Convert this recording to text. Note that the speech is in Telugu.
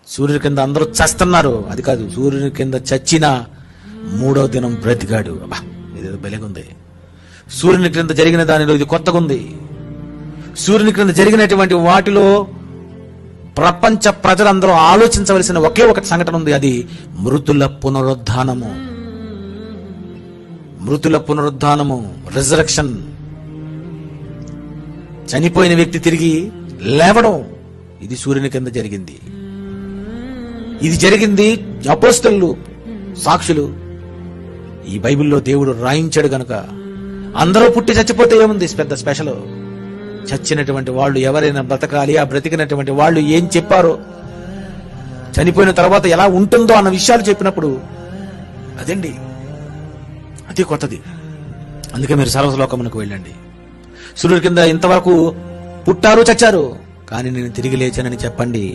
సూర్యుని కింద అందరూ చస్తున్నారు, అది కాదు, సూర్యుని కింద చచ్చిన 3వ దినం బ్రతికాడు. అబ్బా, ఇదేదో బెలగుంది. సూర్యుని క్రింద జరిగిన దానిలో ఇది కొత్తగా ఉంది. సూర్యుని క్రింద జరిగినటువంటి వాటిలో ప్రపంచ ప్రజలందరూ ఆలోచించవలసిన ఒకే ఒక సంఘటన ఉంది, అది మృతుల పునరుద్ధానము. మృతుల పునరుద్ధానము, రిజరెక్షన్. చనిపోయిన వ్యక్తి తిరిగి లేవడం, ఇది సూర్యుని కింద జరిగింది. ఇది జరిగింది అపోస్తలులు, సాక్షులు. ఈ బైబిల్లో దేవుడు రాయించాడు గనక అందరూ పుట్టి చచ్చిపోతే ఏముంది పెద్ద స్పెషల్? చచ్చినటువంటి వాళ్ళు ఎవరైనా బ్రతకాలి, ఆ బ్రతికినటువంటి వాళ్ళు ఏం చెప్పారో, చనిపోయిన తర్వాత ఎలా ఉంటుందో అన్న విషయాలు చెప్పినప్పుడు అదండి, అతి కొత్తది. అందుకే మీరు సర్వలోకమునకు వెళ్ళండి. సూర్యుడి కింద ఇంతవరకు పుట్టారు, చచ్చారు, కానీ నేను తిరిగి లేచానని చెప్పండి.